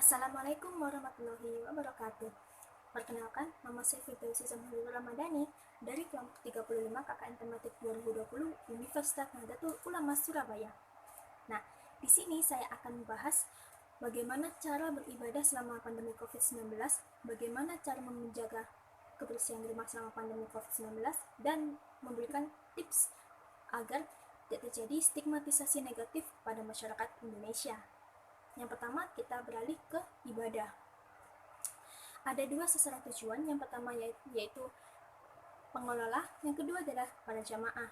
Assalamualaikum warahmatullahi wabarakatuh. Perkenalkan, nama saya Firdausi Zamhurul Ramadhani dari kelompok 35 KKN Tematik 2020 Universitas Nahdlatul Ulama Surabaya. Nah, di sini saya akan membahas bagaimana cara beribadah selama pandemi COVID-19, bagaimana cara menjaga kebersihan di rumah selama pandemi COVID-19, dan memberikan tips agar tidak terjadi stigmatisasi negatif pada masyarakat Indonesia. Yang pertama, kita beralih ke ibadah. Ada dua sasaran tujuan. Yang pertama yaitu pengelola, yang kedua adalah para jamaah.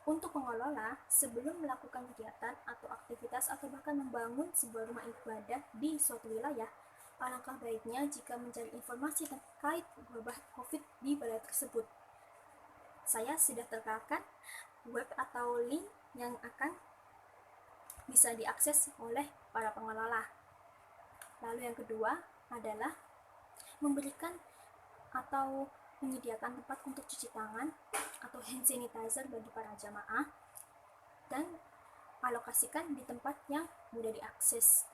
Untuk pengelola, sebelum melakukan kegiatan atau aktivitas atau bahkan membangun sebuah rumah ibadah di suatu wilayah, alangkah baiknya jika mencari informasi terkait wabah COVID di wilayah tersebut. Saya sudah terterakan web atau link yang akan bisa diakses oleh para pengelola. Lalu yang kedua adalah memberikan atau menyediakan tempat untuk cuci tangan atau hand sanitizer bagi para jamaah dan alokasikan di tempat yang mudah diakses.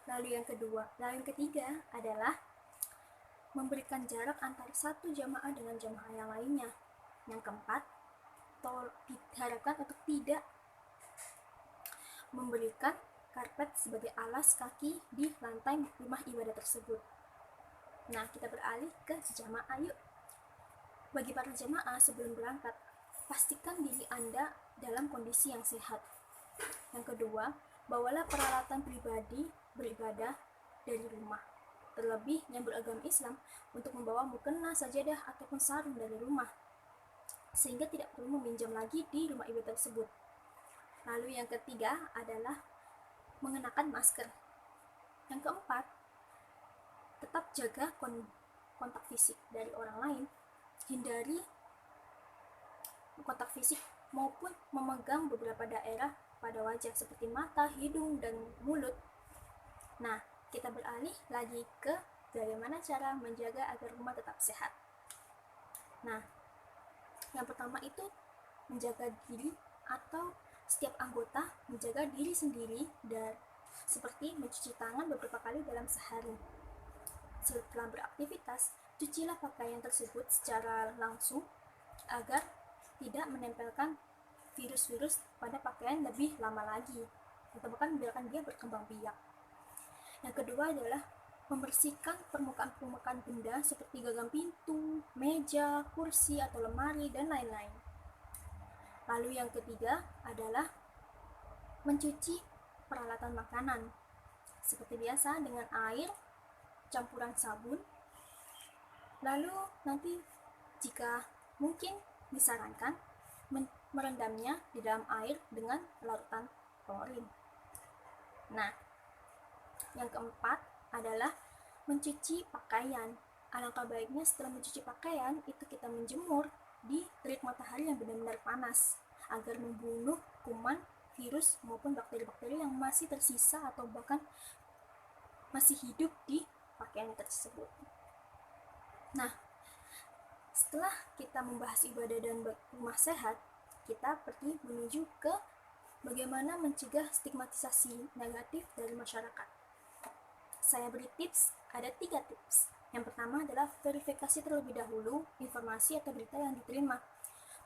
Lalu yang ketiga adalah memberikan jarak antara satu jamaah dengan jamaah yang lainnya. Yang keempat, diharapkan untuk tidak memberikan karpet sebagai alas kaki di lantai rumah ibadah tersebut. Nah, kita beralih ke jamaah yuk. Bagi para jamaah sebelum berangkat, pastikan diri Anda dalam kondisi yang sehat. Yang kedua, bawalah peralatan pribadi beribadah dari rumah. Terlebih yang beragama Islam untuk membawa mukena, sajadah ataupun sarung dari rumah, sehingga tidak perlu meminjam lagi di rumah ibadah tersebut. Lalu yang ketiga adalah mengenakan masker. Yang keempat, tetap jaga kontak fisik dari orang lain. Hindari kontak fisik maupun memegang beberapa daerah pada wajah seperti mata, hidung, dan mulut. Nah, kita beralih lagi ke bagaimana cara menjaga agar rumah tetap sehat. Nah, yang pertama itu menjaga diri atau setiap anggota menjaga diri sendiri dan seperti mencuci tangan beberapa kali dalam sehari. Setelah beraktivitas, cucilah pakaian tersebut secara langsung agar tidak menempelkan virus-virus pada pakaian lebih lama lagi atau bahkan biarkan dia berkembang biak. Yang kedua adalah membersihkan permukaan benda seperti gagang pintu, meja, kursi atau lemari, dan lain-lain. Lalu yang ketiga adalah mencuci peralatan makanan seperti biasa dengan air campuran sabun. Lalu nanti jika mungkin disarankan merendamnya di dalam air dengan larutan klorin. Nah, yang keempat adalah mencuci pakaian. Alangkah baiknya setelah mencuci pakaian itu kita menjemur di terik matahari yang benar-benar panas agar membunuh kuman, virus maupun bakteri-bakteri yang masih tersisa atau bahkan masih hidup di pakaian tersebut. Nah, setelah kita membahas ibadah dan rumah sehat, kita pergi menuju ke bagaimana mencegah stigmatisasi negatif dari masyarakat. Saya beri tips, ada 3 tips. Yang pertama adalah verifikasi terlebih dahulu informasi atau berita yang diterima.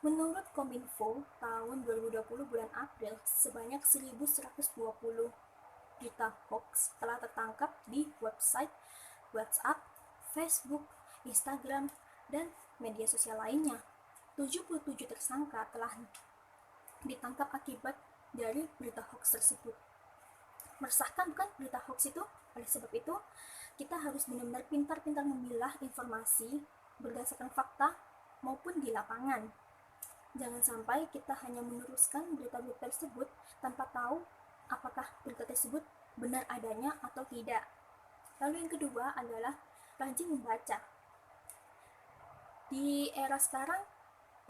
Menurut Kominfo, tahun 2020 bulan April, sebanyak 1.120 berita hoax telah tertangkap di website, WhatsApp, Facebook, Instagram, dan media sosial lainnya. 77 tersangka telah ditangkap akibat dari berita hoax tersebut. Meresahkan bukan berita hoax itu? Oleh sebab itu, kita harus benar-benar pintar-pintar memilah informasi berdasarkan fakta maupun di lapangan. Jangan sampai kita hanya meneruskan berita-berita tersebut tanpa tahu apakah berita tersebut benar adanya atau tidak. Lalu yang kedua adalah rajin membaca. Di era sekarang,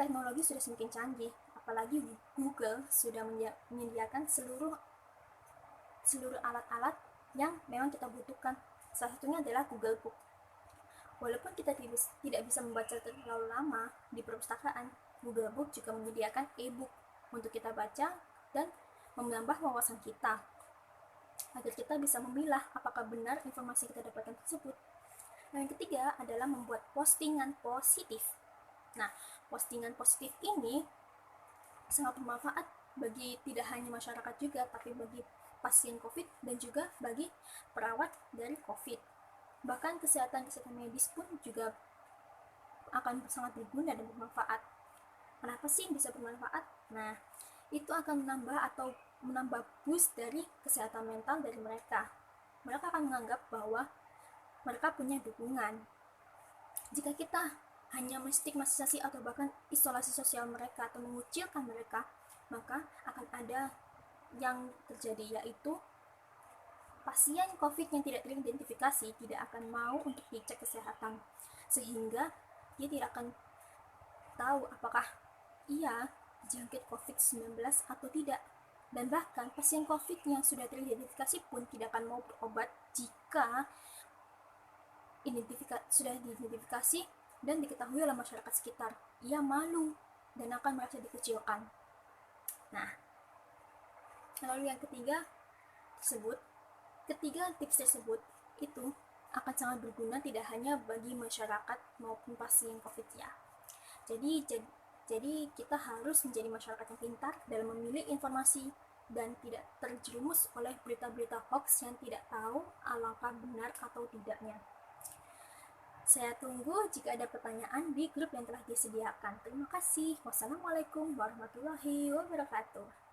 teknologi sudah semakin canggih, apalagi Google sudah menyediakan seluruh alat-alat yang memang kita butuhkan. Salah satunya adalah Google Book. Walaupun kita tidak bisa membaca terlalu lama di perpustakaan, Google Book juga menyediakan e-book untuk kita baca dan menambah wawasan kita. agar kita bisa memilah apakah benar informasi yang kita dapatkan tersebut. Dan yang ketiga adalah membuat postingan positif. Nah, postingan positif ini sangat bermanfaat bagi tidak hanya masyarakat juga, tapi bagi pasien COVID dan juga bagi perawat dari COVID. Bahkan kesehatan medis pun juga akan sangat berguna dan bermanfaat. Kenapa sih bisa bermanfaat? Nah, itu akan menambah boost dari kesehatan mental dari mereka. Mereka akan menganggap bahwa mereka punya dukungan. Jika kita hanya menstigmatisasi atau bahkan isolasi sosial mereka atau mengucilkan mereka, maka akan ada yang terjadi, yaitu pasien COVID yang tidak teridentifikasi tidak akan mau untuk dicek kesehatan, sehingga dia tidak akan tahu apakah ia jangkit COVID-19 atau tidak. Dan bahkan pasien COVID yang sudah teridentifikasi pun tidak akan mau berobat jika sudah diidentifikasi dan diketahui oleh masyarakat sekitar. Ia malu dan akan merasa dikucilkan. Nah, lalu yang ketiga tips tersebut itu akan sangat berguna tidak hanya bagi masyarakat maupun pasien COVID ya. Jadi kita harus menjadi masyarakat yang pintar dalam memilih informasi dan tidak terjerumus oleh berita-berita hoax yang tidak tahu alangkah benar atau tidaknya. Saya tunggu jika ada pertanyaan di grup yang telah disediakan. Terima kasih. Wassalamualaikum warahmatullahi wabarakatuh.